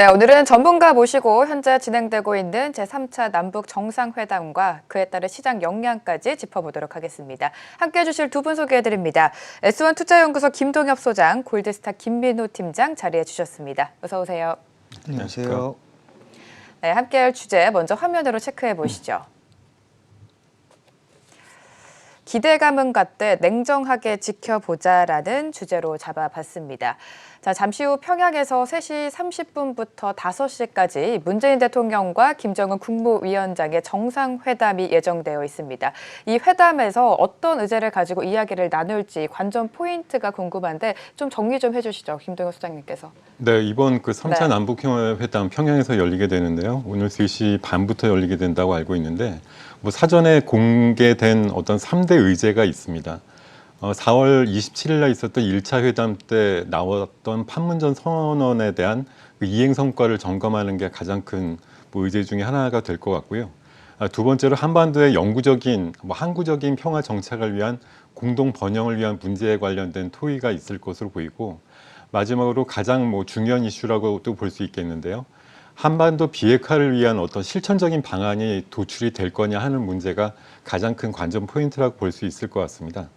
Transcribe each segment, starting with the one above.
네, 오늘은 전문가 모시고 현재 진행되고 있는 제3차 남북 정상회담과 그에 따른 시장 역량까지 짚어보도록 하겠습니다. 함께해 주실 두 분 소개해드립니다. S1 투자연구소 김동엽 소장, 골드스타 김민호 팀장 자리해 주셨습니다. 어서 오세요. 안녕하세요. 네, 함께할 주제 먼저 화면으로 체크해 보시죠. 기대감은 갖되 냉정하게 지켜보자라는 주제로 잡아봤습니다. 자, 잠시 후 평양에서 3시 30분부터 5시까지 문재인 대통령과 김정은 국무위원장의 정상회담이 예정되어 있습니다. 이 회담에서 어떤 의제를 가지고 이야기를 나눌지 관전 포인트가 궁금한데 좀 정리 좀 해주시죠, 김동엽 소장님께서. 네, 이번 그 3차 남북회담 평양에서 열리게 되는데요. 오늘 3시 반부터 열리게 된다고 알고 있는데 뭐 사전에 공개된 어떤 3대 의제가 있습니다. 4월 27일 날 있었던 1차 회담 때 나왔던 판문점 선언에 대한 그 이행 성과를 점검하는 게 가장 큰 뭐 의제 중에 하나가 될 것 같고요. 두 번째로 한반도의 영구적인, 항구적인 평화 정착을 위한 공동 번영을 위한 문제에 관련된 토의가 있을 것으로 보이고, 마지막으로 가장 중요한 이슈라고도 볼 수 있겠는데요. 한반도 비핵화를 위한 어떤 실천적인 방안이 도출이 될 거냐 하는 문제가 가장 큰 관전 포인트라고 볼 수 있을 것 같습니다.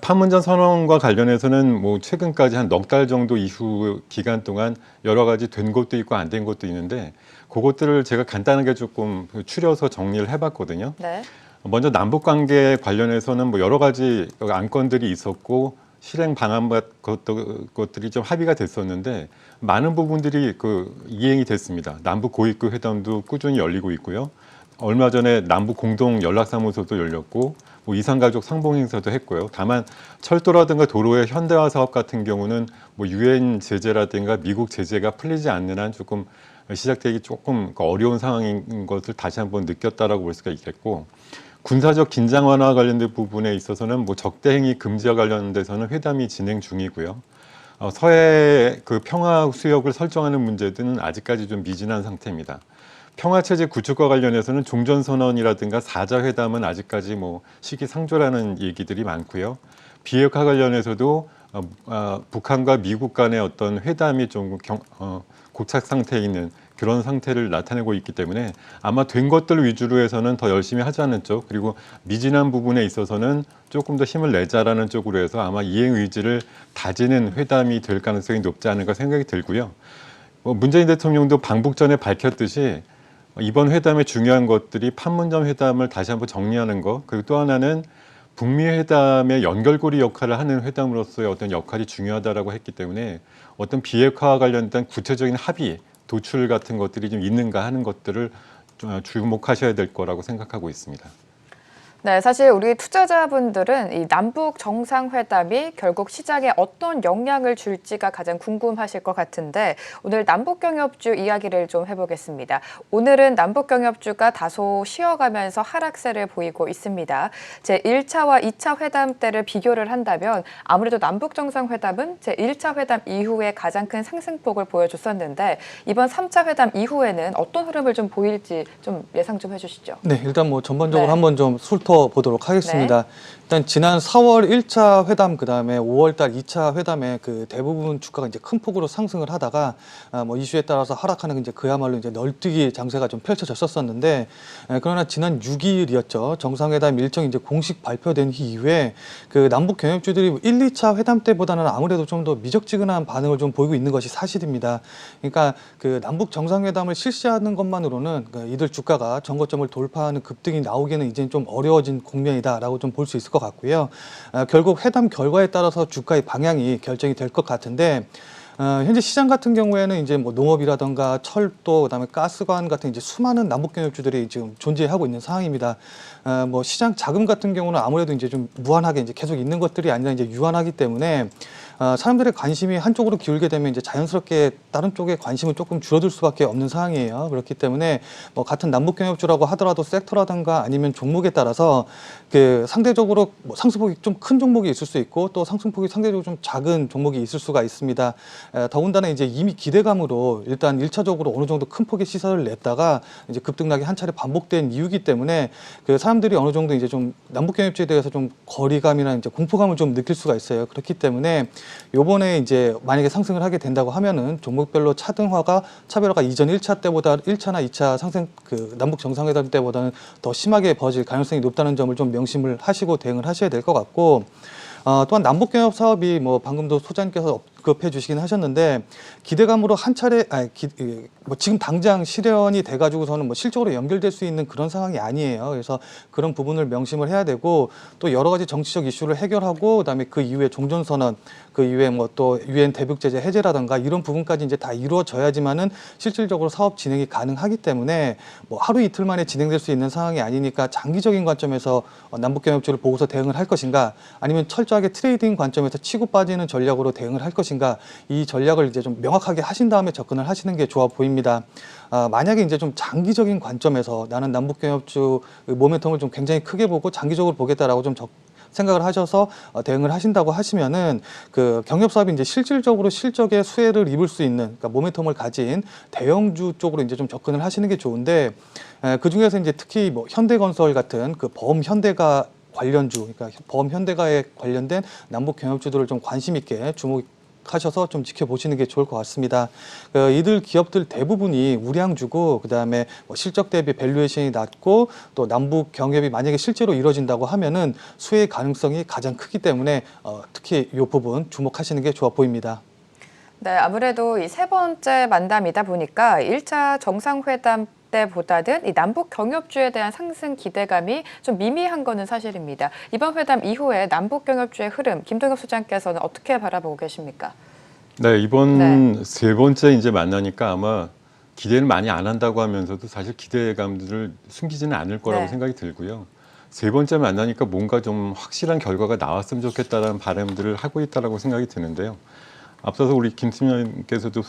판문점 선언과 관련해서는 최근까지 한 넉 달 정도 이후 기간 동안 여러 가지 된 것도 있고 안 된 것도 있는데 그것들을 제가 간단하게 조금 추려서 정리를 해봤거든요. 네. 먼저 남북 관계 관련해서는 여러 가지 안건들이 있었고 실행 방안 것들이 좀 합의가 됐었는데 많은 부분들이 이행이 됐습니다. 남북 고위급 회담도 꾸준히 열리고 있고요. 얼마 전에 남북 공동 연락사무소도 열렸고 이산가족 상봉 행사도 했고요. 다만 철도라든가 도로의 현대화 사업 같은 경우는 유엔 제재라든가 미국 제재가 풀리지 않는 한 조금 시작되기 조금 어려운 상황인 것을 다시 한번 느꼈다라고 볼 수가 있겠고, 군사적 긴장 완화 관련된 부분에 있어서는 적대 행위 금지와 관련돼서는 회담이 진행 중이고요. 서해 그 평화 수역을 설정하는 문제들은 아직까지 좀 미진한 상태입니다. 평화체제 구축과 관련해서는 종전선언이라든가 4자 회담은 아직까지 시기상조라는 얘기들이 많고요. 비핵화 관련해서도 북한과 미국 간의 어떤 회담이 좀 고착 상태에 있는 그런 상태를 나타내고 있기 때문에 아마 된 것들 위주로 해서는 더 열심히 하자는 쪽, 그리고 미진한 부분에 있어서는 조금 더 힘을 내자라는 쪽으로 해서 아마 이행 의지를 다지는 회담이 될 가능성이 높지 않을까 생각이 들고요. 문재인 대통령도 방북 전에 밝혔듯이 이번 회담의 중요한 것들이 판문점 회담을 다시 한번 정리하는 것, 그리고 또 하나는 북미 회담의 연결고리 역할을 하는 회담으로서의 어떤 역할이 중요하다라고 했기 때문에 어떤 비핵화와 관련된 구체적인 합의, 도출 같은 것들이 좀 있는가 하는 것들을 주목하셔야 될 거라고 생각하고 있습니다. 네, 사실 우리 투자자분들은 이 남북 정상회담이 결국 시장에 어떤 영향을 줄지가 가장 궁금하실 것 같은데 오늘 남북경협주 이야기를 좀 해보겠습니다. 오늘은 남북경협주가 다소 쉬어가면서 하락세를 보이고 있습니다. 제1차와 2차 회담 때를 비교를 한다면 아무래도 남북 정상회담은 제1차 회담 이후에 가장 큰 상승폭을 보여줬었는데 이번 3차 회담 이후에는 어떤 흐름을 좀 보일지 좀 예상 좀 해주시죠. 네, 일단 전반적으로 네. 한번 좀 보도록 하겠습니다. 네. 일단 지난 4월 1차 회담, 그다음에 5월 달 2차 회담에 대부분 주가가 이제 큰 폭으로 상승을 하다가 이슈에 따라서 하락하는 그야말로 널뛰기 장세가 좀 펼쳐졌었는데, 그러나 지난 6일이었죠. 정상회담 일정이 공식 발표된 이후에 남북 경협주들이 1, 2차 회담 때보다는 아무래도 좀 더 미적지근한 반응을 좀 보이고 있는 것이 사실입니다. 그러니까 남북 정상회담을 실시하는 것만으로는 이들 주가가 전고점을 돌파하는 급등이 나오기는 이제 좀 어려워진 국면이다라고 좀 볼 수 있을 것 같고요. 결국 회담 결과에 따라서 주가의 방향이 결정이 될 것 같은데, 현재 시장 같은 경우에는 이제 농업이라든가 철도, 그다음에 가스관 같은 수많은 남북경협주들이 지금 존재하고 있는 상황입니다. 시장 자금 같은 경우는 아무래도 이제 좀 무한하게 계속 있는 것들이 아니라 이제 유한하기 때문에 사람들의 관심이 한쪽으로 기울게 되면 이제 자연스럽게 다른 쪽에 관심은 조금 줄어들 수밖에 없는 상황이에요. 그렇기 때문에 같은 남북경협주라고 하더라도 섹터라든가 아니면 종목에 따라서 상대적으로 상승폭이 좀 큰 종목이 있을 수 있고 또 상승폭이 상대적으로 좀 작은 종목이 있을 수가 있습니다. 더군다나 이제 이미 기대감으로 일단 1차적으로 어느 정도 큰 폭의 시세를 냈다가 이제 급등락이 한 차례 반복된 이유이기 때문에 사람들이 어느 정도 이제 좀 남북경협주에 대해서 좀 거리감이나 이제 공포감을 좀 느낄 수가 있어요. 그렇기 때문에 요번에 이제 만약에 상승을 하게 된다고 하면은 종목별로 차별화가 이전 1차 때보다 1차나 2차 상승 그 남북 정상회담 때보다는 더 심하게 벌어질 가능성이 높다는 점을 좀 명심을 하시고 대응을 하셔야 될 것 같고, 또한 남북경협 사업이 뭐 방금도 소장님께서 언급해 주시긴 하셨는데 기대감으로 한 차례 뭐 지금 당장 실현이 돼가지고서는 뭐 실적으로 연결될 수 있는 그런 상황이 아니에요. 그래서 그런 부분을 명심을 해야 되고, 또 여러 가지 정치적 이슈를 해결하고 그다음에 그 이후에 종전선언, 그 이후에 뭐 또 유엔 대북 제재 해제라든가 이런 부분까지 이제 다 이루어져야지만은 실질적으로 사업 진행이 가능하기 때문에 뭐 하루 이틀 만에 진행될 수 있는 상황이 아니니까 장기적인 관점에서 남북경협주를 보고서 대응을 할 것인가, 아니면 철저하게 트레이딩 관점에서 치고 빠지는 전략으로 대응을 할 것인가, 이 전략을 이제 좀 명확하게 하신 다음에 접근을 하시는 게 좋아 보입니다. 만약에 이제 좀 장기적인 관점에서 나는 남북경협주 모멘텀을 좀 굉장히 크게 보고 장기적으로 보겠다라고 좀 생각을 하셔서 대응을 하신다고 하시면은 그 경협 사업이 이제 실질적으로 실적에 수혜를 입을 수 있는, 그러니까 모멘텀을 가진 대형주 쪽으로 이제 좀 접근을 하시는 게 좋은데, 그 중에서 이제 특히 뭐 현대건설 같은 그 범현대가 관련주, 그러니까 범현대가에 관련된 남북 경협주들을 좀 관심 있게 주목하셔서 좀 지켜보시는 게 좋을 것 같습니다. 이들 기업들 대부분이 우량주고, 그다음에 뭐 실적 대비 밸류에이션이 낮고, 또 남북 경협이 만약에 실제로 이루어진다고 하면은 수혜 가능성이 가장 크기 때문에 특히 이 부분 주목하시는 게 좋아 보입니다. 네, 아무래도 이 세 번째 만남이다 보니까 1차 정상회담 때보다는 이 남북 경협주에 대한 상승 기대감이 좀 미미한 거는 사실입니다. 이번 회담 이후에 남북 경협주의 흐름, 김동엽 소장께서는 어떻게 바라보고 계십니까? 네, 이번 세 번째 이제 만나니까 아마 기대는 많이 안 한다고 하면서도 사실 기대감들을 숨기지는 않을 거라고 생각이 들고요. 세 번째 만나니까 뭔가 좀 확실한 결과가 나왔으면 좋겠다라는 바람들을 하고 있다라고 생각이 드는데요. 앞서서 우리 김 팀장님께서도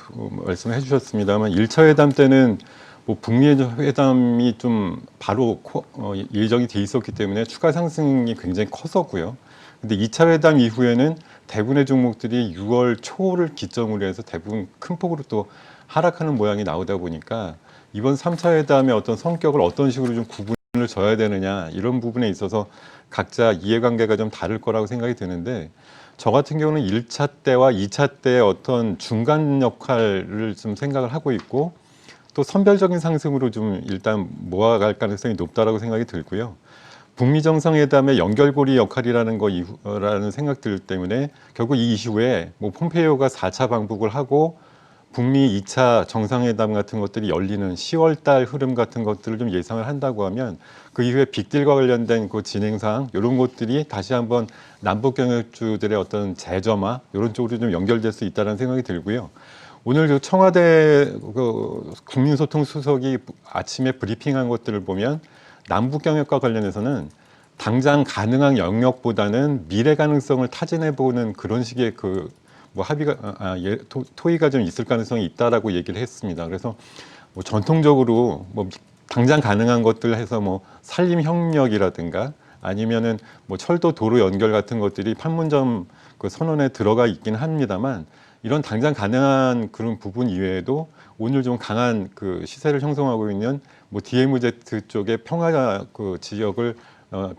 말씀해 주셨습니다만 1차 회담 때는 뭐 북미 회담이 좀 바로 예정이 돼 있었기 때문에 추가 상승이 굉장히 컸었고요. 근데 2차 회담 이후에는 대부분의 종목들이 6월 초를 기점으로 해서 대부분 큰 폭으로 또 하락하는 모양이 나오다 보니까 이번 3차 회담의 어떤 성격을 어떤 식으로 좀 구분을 져야 되느냐, 이런 부분에 있어서 각자 이해관계가 좀 다를 거라고 생각이 드는데, 저 같은 경우는 1차 때와 2차 때의 어떤 중간 역할을 좀 생각을 하고 있고, 또 선별적인 상승으로 좀 일단 모아갈 가능성이 높다라고 생각이 들고요. 북미 정상회담의 연결고리 역할이라는 거라는 생각들 때문에 결국 이 이후에 뭐 폼페이오가 4차 방북을 하고 북미 2차 정상회담 같은 것들이 열리는 10월 달 흐름 같은 것들을 좀 예상을 한다고 하면 그 이후에 빅딜과 관련된 그 진행사항, 이런 것들이 다시 한번 남북 경협주들의 어떤 재점화, 이런 쪽으로 좀 연결될 수 있다는 생각이 들고요. 오늘 그 청와대 그 국민소통수석이 아침에 브리핑한 것들을 보면 남북 경협과 관련해서는 당장 가능한 영역보다는 미래 가능성을 타진해 보는 그런 식의 그 뭐 합의가 토의가 좀 있을 가능성이 있다라고 얘기를 했습니다. 그래서 뭐 전통적으로 뭐 당장 가능한 것들 해서 뭐 산림협력이라든가 아니면은 뭐 철도 도로 연결 같은 것들이 판문점 그 선언에 들어가 있긴 합니다만, 이런 당장 가능한 그런 부분 이외에도 오늘 좀 강한 그 시세를 형성하고 있는 뭐 DMZ 쪽의 평화 그 지역을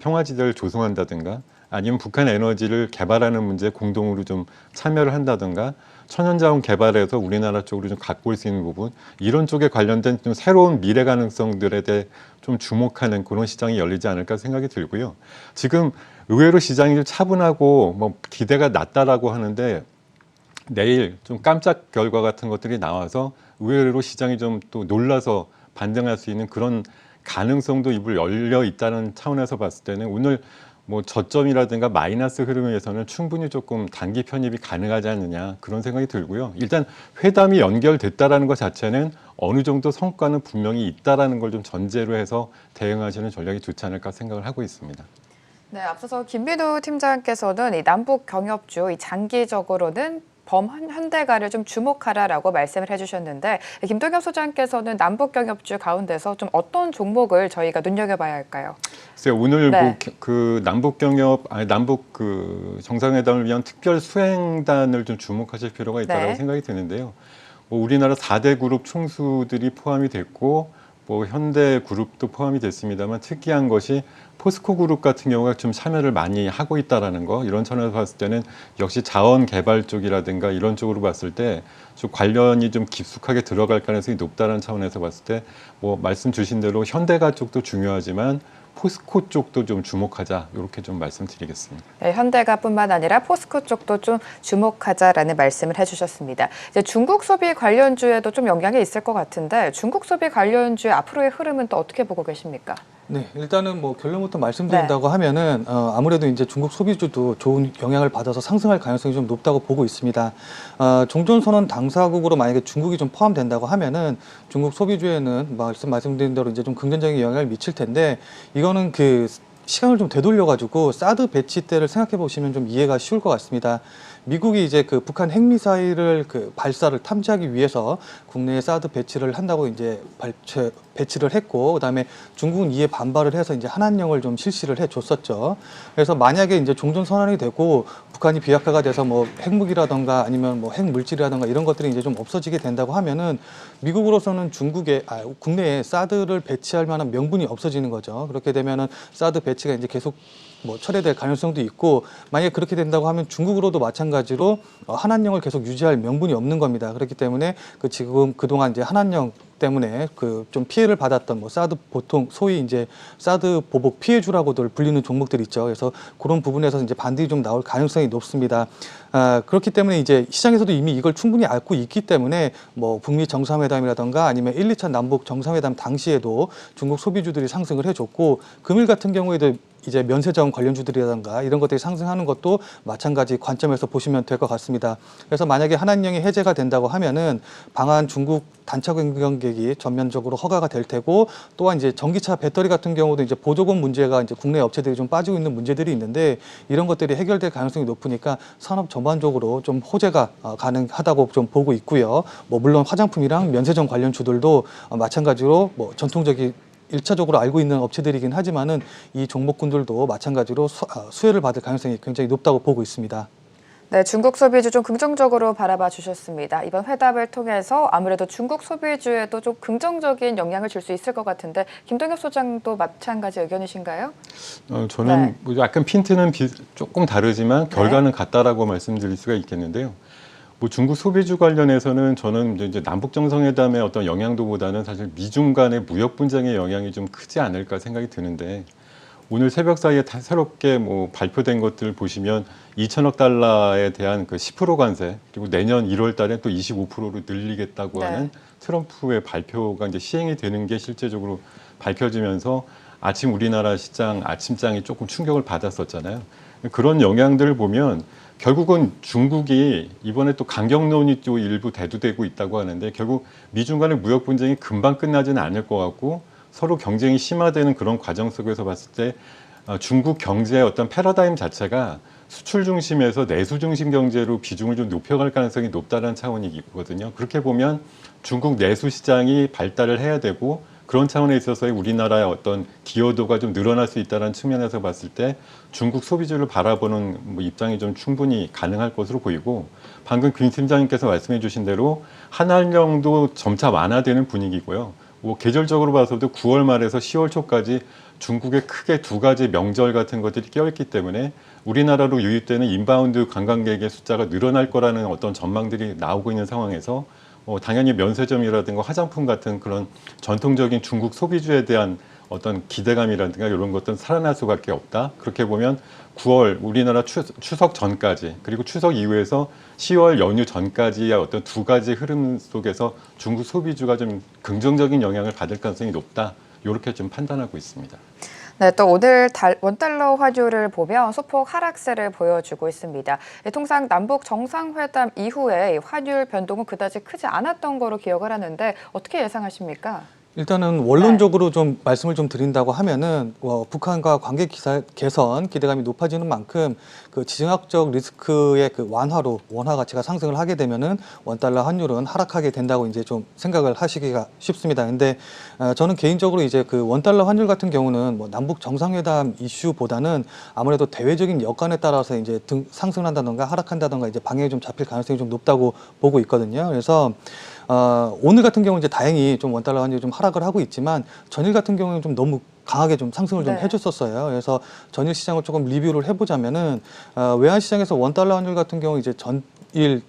평화지대를 조성한다든가, 아니면 북한 에너지를 개발하는 문제에 공동으로 좀 참여를 한다든가, 천연자원 개발에서 우리나라 쪽으로 좀 갖고 올 수 있는 부분, 이런 쪽에 관련된 좀 새로운 미래 가능성들에 대해 좀 주목하는 그런 시장이 열리지 않을까 생각이 들고요. 지금 의외로 시장이 좀 차분하고 뭐 기대가 낮다라고 하는데, 내일 좀 깜짝 결과 같은 것들이 나와서 의외로 시장이 좀 또 놀라서 반등할 수 있는 그런 가능성도 입을 열려 있다는 차원에서 봤을 때는 오늘 뭐 저점이라든가 마이너스 흐름에서는 충분히 조금 단기 편입이 가능하지 않느냐, 그런 생각이 들고요. 일단 회담이 연결됐다라는 것 자체는 어느 정도 성과는 분명히 있다라는 걸 좀 전제로 해서 대응하시는 전략이 좋지 않을까 생각을 하고 있습니다. 네, 앞서서 김비도 팀장께서는 이 남북 경협주 이 장기적으로는 범현대가를 좀 주목하라라고 말씀을 해주셨는데, 김동엽 소장께서는 남북 경협주 가운데서 좀 어떤 종목을 저희가 눈여겨봐야 할까요? 글쎄요, 오늘 뭐 그 남북 경협, 남북 그 정상회담을 위한 특별 수행단을 좀 주목하실 필요가 있다고 생각이 드는데요. 뭐 우리나라 4대 그룹 총수들이 포함이 됐고, 뭐 현대그룹도 포함이 됐습니다만 특이한 것이 포스코 그룹 같은 경우가 좀 참여를 많이 하고 있다라는 거, 이런 차원에서 봤을 때는 역시 자원 개발 쪽이라든가 이런 쪽으로 봤을 때 좀 관련이 좀 깊숙하게 들어갈 가능성이 높다는 차원에서 봤을 때 뭐 말씀 주신 대로 현대가 쪽도 중요하지만 포스코 쪽도 좀 주목하자, 이렇게 좀 말씀드리겠습니다. 네, 현대가뿐만 아니라 포스코 쪽도 좀 주목하자라는 말씀을 해주셨습니다. 이제 중국 소비 관련주에도 좀 영향이 있을 것 같은데 중국 소비 관련주의 앞으로의 흐름은 또 어떻게 보고 계십니까? 네, 일단은 뭐 결론부터 말씀드린다고 하면은 아무래도 이제 중국 소비주도 좋은 영향을 받아서 상승할 가능성이 좀 높다고 보고 있습니다. 종전선언 당사국으로 만약에 중국이 좀 포함된다고 하면은 중국 소비주에는 말씀드린 대로 이제 좀 긍정적인 영향을 미칠 텐데, 이거는 그 시간을 좀 되돌려가지고 사드 배치 때를 생각해 보시면 좀 이해가 쉬울 것 같습니다. 미국이 이제 그 북한 핵미사일을 그 발사를 탐지하기 위해서 국내에 사드 배치를 한다고 이제 배치를 했고, 그다음에 중국은 이에 반발을 해서 이제 한한령을 좀 실시를 해줬었죠. 그래서 만약에 이제 종전 선언이 되고 북한이 비약화가 돼서 뭐 핵무기라던가 아니면 뭐 핵물질이라던가 이런 것들이 이제 좀 없어지게 된다고 하면은 미국으로서는 국내에 사드를 배치할 만한 명분이 없어지는 거죠. 그렇게 되면은 사드 배치가 이제 계속 뭐 철회될 가능성도 있고, 만약에 그렇게 된다고 하면 중국으로도 마찬가지로 한한령을 계속 유지할 명분이 없는 겁니다. 그렇기 때문에 지금 그동안 이제 한한령 때문에 그 좀 피해를 받았던 뭐 사드, 보통 소위 이제 사드 보복 피해주라고들 불리는 종목들 있죠. 그래서 그런 부분에서 이제 반등이 좀 나올 가능성이 높습니다. 그렇기 때문에 이제 시장에서도 이미 이걸 충분히 알고 있기 때문에 뭐 북미 정상회담이라던가 아니면 1, 2차 남북 정상회담 당시에도 중국 소비주들이 상승을 해줬고, 금일 같은 경우에도 이제 면세점 관련주들이라든가 이런 것들이 상승하는 것도 마찬가지 관점에서 보시면 될 것 같습니다. 그래서 만약에 한한령이 해제가 된다고 하면은 방한 중국 단차 변경객이 전면적으로 허가가 될 테고, 또한 이제 전기차 배터리 같은 경우도 이제 보조금 문제가 이제 국내 업체들이 좀 빠지고 있는 문제들이 있는데, 이런 것들이 해결될 가능성이 높으니까 산업 전반적으로 좀 호재가 가능하다고 좀 보고 있고요. 뭐 물론 화장품이랑 면세점 관련 주들도 마찬가지로 뭐 전통적인 1차적으로 알고 있는 업체들이긴 하지만은 이 종목군들도 마찬가지로 수혜를 받을 가능성이 굉장히 높다고 보고 있습니다. 네, 중국 소비주 좀 긍정적으로 바라봐 주셨습니다. 이번 회담을 통해서 아무래도 중국 소비주에도 좀 긍정적인 영향을 줄 수 있을 것 같은데 김동엽 소장도 마찬가지 의견이신가요? 저는 네. 뭐 약간 핀트는 조금 다르지만 결과는 같다라고 말씀드릴 수가 있겠는데요. 뭐 중국 소비주 관련해서는 저는 이제 남북 정상회담의 어떤 영향도보다는 사실 미중 간의 무역 분쟁의 영향이 좀 크지 않을까 생각이 드는데, 오늘 새벽 사이에 새롭게 뭐 발표된 것들 보시면 2천억 달러에 대한 그 10% 관세, 그리고 내년 1월 달에 또 25%로 늘리겠다고 하는 트럼프의 발표가 이제 시행이 되는 게 실제적으로 밝혀지면서 아침 우리나라 시장 아침장이 조금 충격을 받았었잖아요. 그런 영향들을 보면 결국은 중국이 이번에 또 강경론이 또 일부 대두되고 있다고 하는데, 결국 미중 간의 무역 분쟁이 금방 끝나지는 않을 것 같고, 서로 경쟁이 심화되는 그런 과정 속에서 봤을 때 중국 경제의 어떤 패러다임 자체가 수출 중심에서 내수 중심 경제로 비중을 좀 높여갈 가능성이 높다는 차원이거든요. 그렇게 보면 중국 내수 시장이 발달을 해야 되고, 그런 차원에 있어서의 우리나라의 어떤 기여도가 좀 늘어날 수 있다는 측면에서 봤을 때 중국 소비주를 바라보는 뭐 입장이 좀 충분히 가능할 것으로 보이고, 방금 김 팀장님께서 말씀해 주신 대로 한한령도 점차 완화되는 분위기고요. 뭐 계절적으로 봐서도 9월 말에서 10월 초까지 중국에 크게 두 가지 명절 같은 것들이 껴있기 때문에 우리나라로 유입되는 인바운드 관광객의 숫자가 늘어날 거라는 어떤 전망들이 나오고 있는 상황에서 당연히 면세점이라든가 화장품 같은 그런 전통적인 중국 소비주에 대한 어떤 기대감이라든가 이런 것들은 살아날 수밖에 없다. 그렇게 보면 9월 우리나라 추석 전까지, 그리고 추석 이후에서 10월 연휴 전까지의 어떤 두 가지 흐름 속에서 중국 소비주가 좀 긍정적인 영향을 받을 가능성이 높다. 이렇게 좀 판단하고 있습니다. 네, 또 오늘 원달러 환율을 보면 소폭 하락세를 보여주고 있습니다. 통상 남북 정상회담 이후에 환율 변동은 그다지 크지 않았던 거로 기억을 하는데 어떻게 예상하십니까? 일단은 원론적으로 좀 말씀을 좀 드린다고 하면은 북한과 관계 개선 기대감이 높아지는 만큼 그 지정학적 리스크의 그 완화로 원화 가치가 상승을 하게 되면은 원달러 환율은 하락하게 된다고 이제 좀 생각을 하시기가 쉽습니다. 근데 저는 개인적으로 이제 그 원달러 환율 같은 경우는 뭐 남북 정상회담 이슈보다는 아무래도 대외적인 여건에 따라서 이제 상승한다던가 하락한다던가 이제 방향이 좀 잡힐 가능성이 좀 높다고 보고 있거든요. 그래서 오늘 같은 경우는 이제 다행히 좀 원달러 환율이 좀 하락을 하고 있지만 전일 같은 경우는 좀 너무 강하게 좀 상승을 좀 네. 해줬었어요. 그래서 전일 시장을 조금 리뷰를 해보자면은 외환 시장에서 원달러 환율 같은 경우 이제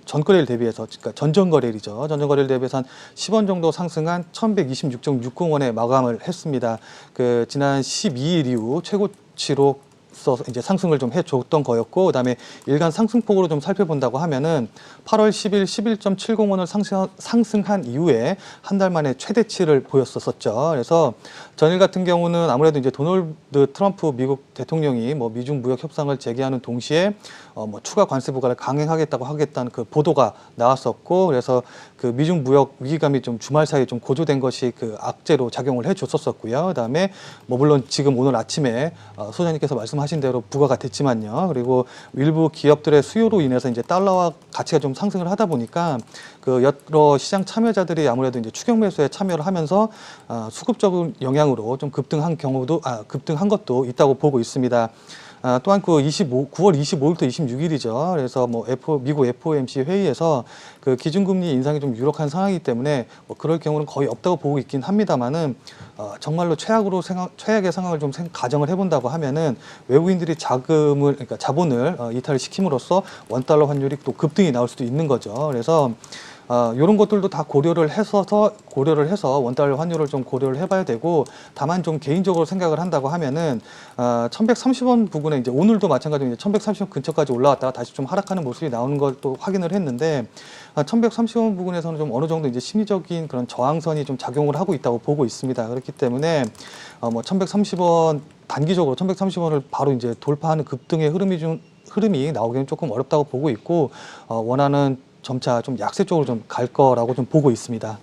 전거래일 대비해서, 그러니까 전전거래일이죠. 전전거래일 대비해서 한 10원 정도 상승한 1,126.60원에 마감을 했습니다. 그 지난 12일 이후 최고치로 이제 상승을 좀 해줬던 거였고, 그다음에 일간 상승폭으로 좀 살펴본다고 하면은 8월 10일 11.70원을 상승한 이후에 한 달 만에 최대치를 보였었죠. 그래서 전일 같은 경우는 아무래도 이제 도널드 트럼프 미국 대통령이 뭐 미중 무역 협상을 재개하는 동시에 뭐 추가 관세 부과를 강행하겠다고 하겠다는 그 보도가 나왔었고, 그래서 그 미중 무역 위기감이 좀 주말 사이에 좀 고조된 것이 그 악재로 작용을 해줬었고요. 그다음에 뭐 물론 지금 오늘 아침에 소장님께서 말씀하신 대로 부과가 됐지만요. 그리고 일부 기업들의 수요로 인해서 이제 달러와 가치가 좀 상승을 하다 보니까 그 여러 시장 참여자들이 아무래도 이제 추격 매수에 참여를 하면서 수급적인 영향으로 좀 급등한 것도 있다고 보고 있습니다. 또한 그 9월 25일부터 26일이죠. 그래서 뭐 미국 FOMC 회의에서 그 기준금리 인상이 좀 유력한 상황이기 때문에 뭐 그럴 경우는 거의 없다고 보고 있긴 합니다만은 정말로 최악의 상황을 좀 가정을 해본다고 하면은 외국인들이 자본을 이탈을 시킴으로써 원달러 환율이 또 급등이 나올 수도 있는 거죠. 그래서 이런 것들도 다 고려를 해서 원달러 환율을 좀 고려를 해봐야 되고, 다만 좀 개인적으로 생각을 한다고 하면은 1,130원 부근에 이제 오늘도 마찬가지로 이제 1,130원 근처까지 올라왔다가 다시 좀 하락하는 모습이 나오는 걸 또 확인을 했는데 1,130원 부근에서는 좀 어느 정도 이제 심리적인 그런 저항선이 좀 작용을 하고 있다고 보고 있습니다. 그렇기 때문에 뭐 1,130원 단기적으로 1,130원을 바로 이제 돌파하는 급등의 흐름이 나오기는 조금 어렵다고 보고 있고, 원하는 점차 좀 약세 쪽으로 좀 갈 거라고 좀 보고 있습니다.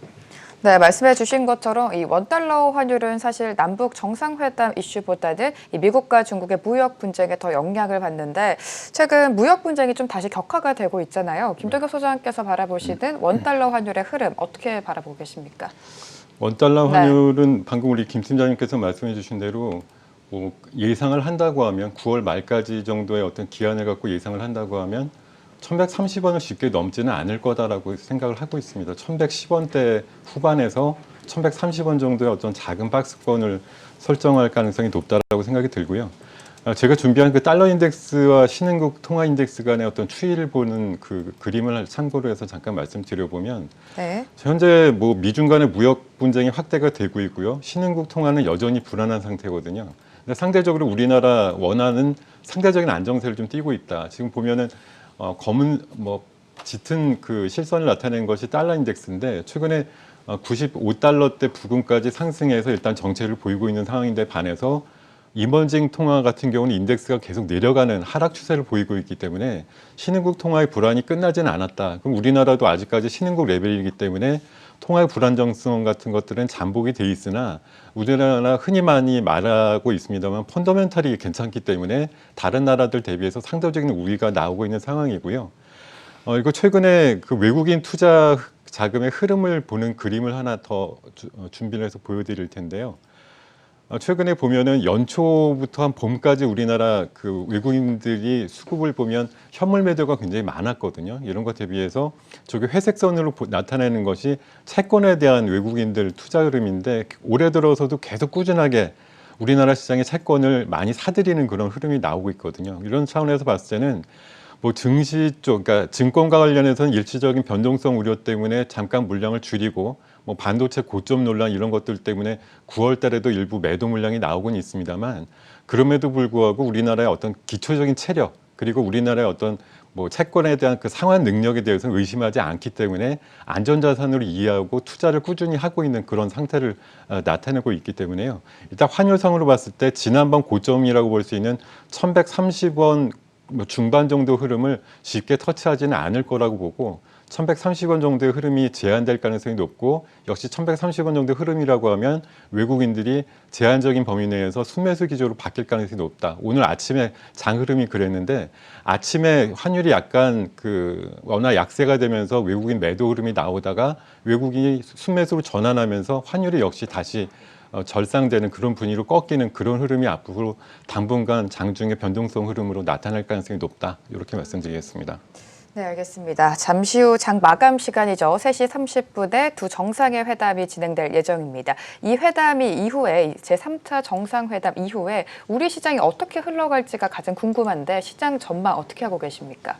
네, 말씀해 주신 것처럼 이 원달러 환율은 사실 남북 정상회담 이슈보다는 이 미국과 중국의 무역 분쟁에 더 영향을 받는데, 최근 무역 분쟁이 좀 다시 격화가 되고 있잖아요. 김동엽 소장님께서 바라보시는 원달러 환율의 흐름 어떻게 바라보고 계십니까? 원달러 환율은 방금 우리 김 팀장님께서 말씀해 주신 대로 뭐 예상을 한다고 하면 9월 말까지 정도의 어떤 기한을 갖고 예상을 한다고 하면 1,130원을 쉽게 넘지는 않을 거다라고 생각을 하고 있습니다. 1,110원대 후반에서 1,130원 정도의 어떤 작은 박스권을 설정할 가능성이 높다라고 생각이 들고요. 제가 준비한 그 달러 인덱스와 신흥국 통화 인덱스 간의 어떤 추이를 보는 그 그림을 참고로 해서 잠깐 말씀드려보면, 네. 현재 뭐 미중 간의 무역 분쟁이 확대가 되고 있고요. 신흥국 통화는 여전히 불안한 상태거든요. 근데 상대적으로 우리나라 원화는 상대적인 안정세를 좀 띠고 있다. 지금 보면은 검은 뭐 짙은 그 실선을 나타낸 것이 달러 인덱스인데, 최근에 95달러대 부근까지 상승해서 일단 정체를 보이고 있는 상황인데 반해서 이머징 통화 같은 경우는 인덱스가 계속 내려가는 하락 추세를 보이고 있기 때문에 신흥국 통화의 불안이 끝나지는 않았다. 그럼 우리나라도 아직까지 신흥국 레벨이기 때문에 통화의 불안정성 같은 것들은 잠복이 돼 있으나, 우리나라 흔히 많이 말하고 있습니다만 펀더멘탈이 괜찮기 때문에 다른 나라들 대비해서 상대적인 우위가 나오고 있는 상황이고요. 이거 최근에 그 외국인 투자 자금의 흐름을 보는 그림을 하나 더 준비를 해서 보여드릴 텐데요. 최근에 보면은 연초부터 한 봄까지 우리나라 그 외국인들이 수급을 보면 현물 매도가 굉장히 많았거든요. 이런 것 대비해서 저게 회색 선으로 나타내는 것이 채권에 대한 외국인들 투자 흐름인데, 올해 들어서도 계속 꾸준하게 우리나라 시장의 채권을 많이 사들이는 그런 흐름이 나오고 있거든요. 이런 차원에서 봤을 때는 뭐 증시 쪽, 그러니까 증권과 관련해서는 일시적인 변동성 우려 때문에 잠깐 물량을 줄이고, 뭐 반도체 고점 논란 이런 것들 때문에 9월 달에도 일부 매도 물량이 나오곤 있습니다만, 그럼에도 불구하고 우리나라의 어떤 기초적인 체력, 그리고 우리나라의 어떤 뭐 채권에 대한 그 상환 능력에 대해서는 의심하지 않기 때문에 안전자산으로 이해하고 투자를 꾸준히 하고 있는 그런 상태를 나타내고 있기 때문에요. 일단 환율상으로 봤을 때 지난번 고점이라고 볼 수 있는 1,130원 중반 정도 흐름을 쉽게 터치하지는 않을 거라고 보고, 1,130원 정도의 흐름이 제한될 가능성이 높고, 역시 1,130원 정도의 흐름이라고 하면 외국인들이 제한적인 범위 내에서 순매수 기조로 바뀔 가능성이 높다. 오늘 아침에 장 흐름이 그랬는데, 아침에 환율이 약간 워낙 약세가 되면서 외국인 매도 흐름이 나오다가 외국인이 순매수로 전환하면서 환율이 역시 다시 절상되는 그런 분위기로 꺾이는 그런 흐름이 앞으로 당분간 장중의 변동성 흐름으로 나타날 가능성이 높다. 이렇게 말씀드리겠습니다. 네, 알겠습니다. 잠시 후 장 마감 시간이죠. 3시 30분에 두 정상의 회담이 진행될 예정입니다. 이 회담이 이후에 제3차 정상회담 이후에 우리 시장이 어떻게 흘러갈지가 가장 궁금한데 시장 전망 어떻게 하고 계십니까?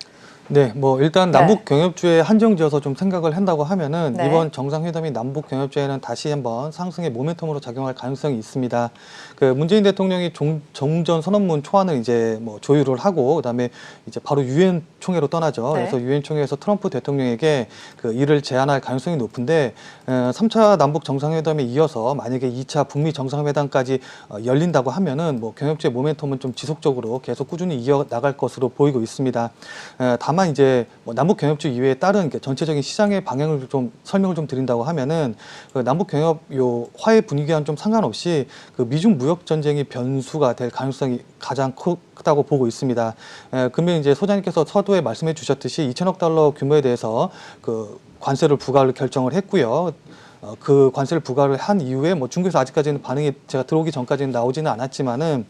네, 뭐 일단 네. 남북 경협주에 한정지어서 좀 생각을 한다고 하면은 네. 이번 정상회담이 남북 경협주에는 다시 한번 상승의 모멘텀으로 작용할 가능성이 있습니다. 그 문재인 대통령이 종전 선언문 초안을 이제 뭐 조율을 하고 그다음에 이제 바로 유엔 총회로 떠나죠. 네. 그래서 유엔 총회에서 트럼프 대통령에게 그 이를 제안할 가능성이 높은데 3차 남북 정상회담에 이어서 만약에 2차 북미 정상회담까지 열린다고 하면은 뭐 경협주의 모멘텀은 좀 지속적으로 계속 꾸준히 이어 나갈 것으로 보이고 있습니다. 다만 이제 뭐 남북 경협주 이외에 다른 전체적인 시장의 방향을 좀 설명을 좀 드린다고 하면은 그 남북 경협 요 화해 분위기와는 좀 상관없이 그 미중 무역 전쟁이 변수가 될 가능성이 가장 크다고 보고 있습니다. 금일 이제 소장님께서 서두에 말씀해 주셨듯이 2천억 달러 규모에 대해서 그 관세를 부과를 결정을 했고요. 그 관세를 부과를 한 이후에 뭐 중국에서 아직까지는 반응이 제가 들어오기 전까지는 나오지는 않았지만은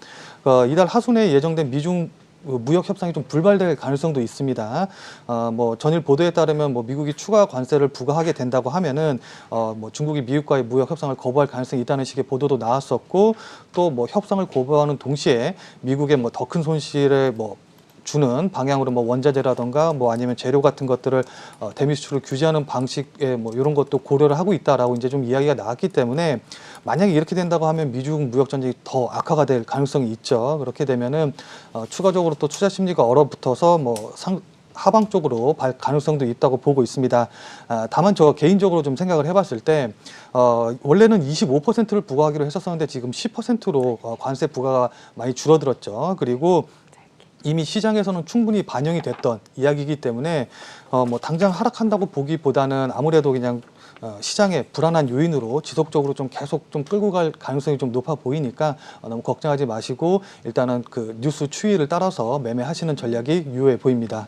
이달 하순에 예정된 미중 무역 협상이 좀 불발될 가능성도 있습니다. 뭐 전일 보도에 따르면 뭐 미국이 추가 관세를 부과하게 된다고 하면은 뭐 중국이 미국과의 무역 협상을 거부할 가능성이 있다는 식의 보도도 나왔었고 또 뭐 협상을 거부하는 동시에 미국의 뭐 더 큰 손실을 뭐 주는 방향으로 뭐 원자재라던가 뭐 아니면 재료 같은 것들을 대미 수출을 규제하는 방식의 뭐 이런 것도 고려를 하고 있다라고 이제 좀 이야기가 나왔기 때문에 만약에 이렇게 된다고 하면 미중 무역 전쟁이 더 악화가 될 가능성이 있죠. 그렇게 되면은 추가적으로 또 투자 심리가 얼어붙어서 뭐 하방 쪽으로 갈 가능성도 있다고 보고 있습니다. 다만 저 개인적으로 좀 생각을 해봤을 때 원래는 25%를 부과하기로 했었었는데 지금 10%로 관세 부과가 많이 줄어들었죠. 그리고 이미 시장에서는 충분히 반영이 됐던 이야기이기 때문에 뭐 당장 하락한다고 보기보다는 아무래도 그냥 시장의 불안한 요인으로 지속적으로 좀 계속 좀 끌고 갈 가능성이 좀 높아 보이니까 너무 걱정하지 마시고 일단은 그 뉴스 추이를 따라서 매매하시는 전략이 유효해 보입니다.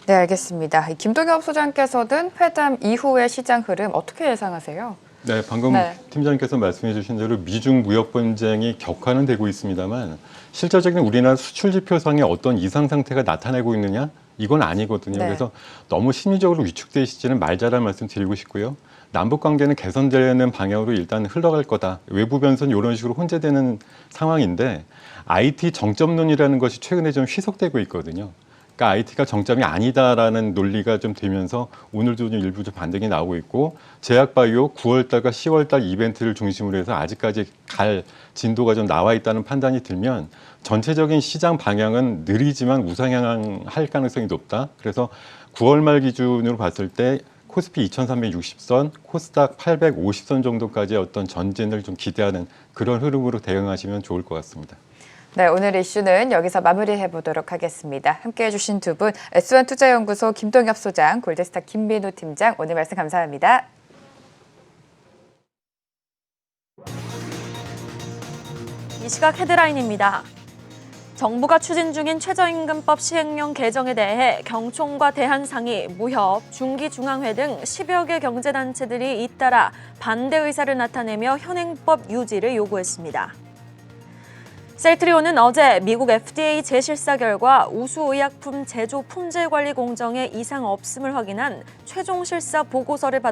네, 알겠습니다. 김동엽 소장께서는 회담 이후의 시장 흐름 어떻게 예상하세요? 네, 방금 네. 팀장님께서 말씀해 주신 대로 미중 무역 분쟁이 격화는 되고 있습니다만 실질적인 우리나라 수출 지표상에 어떤 이상 상태가 나타나고 있느냐? 이건 아니거든요. 네. 그래서 너무 심리적으로 위축되시지는 말자라는 말씀 드리고 싶고요. 남북 관계는 개선되는 방향으로 일단 흘러갈 거다. 외부 변수는 이런 식으로 혼재되는 상황인데 IT 정점론이라는 것이 최근에 좀 희석되고 있거든요. 그러니까 IT가 정점이 아니다라는 논리가 좀 되면서 오늘도 좀 일부 좀 반등이 나오고 있고 제약바이오 9월달과 10월달 이벤트를 중심으로 해서 아직까지 갈 진도가 좀 나와 있다는 판단이 들면 전체적인 시장 방향은 느리지만 우상향할 가능성이 높다. 그래서 9월 말 기준으로 봤을 때 코스피 2360선, 코스닥 850선 정도까지의 어떤 전진을 좀 기대하는 그런 흐름으로 대응하시면 좋을 것 같습니다. 네, 오늘 이슈는 여기서 마무리해 보도록 하겠습니다. 함께해 주신 두 분, S1투자연구소 김동엽 소장, 골드스타 김민우 팀장, 오늘 말씀 감사합니다. 이 시각 헤드라인입니다. 정부가 추진 중인 최저임금법 시행령 개정에 대해 경총과 대한상의, 무협, 중기중앙회 등 10여 개 경제단체들이 잇따라 반대 의사를 나타내며 현행법 유지를 요구했습니다. 셀트리온은 어제 미국 FDA 재실사 결과 우수의약품 제조 품질 관리 공정에 이상 없음을 확인한 최종 실사 보고서를 받았습니다.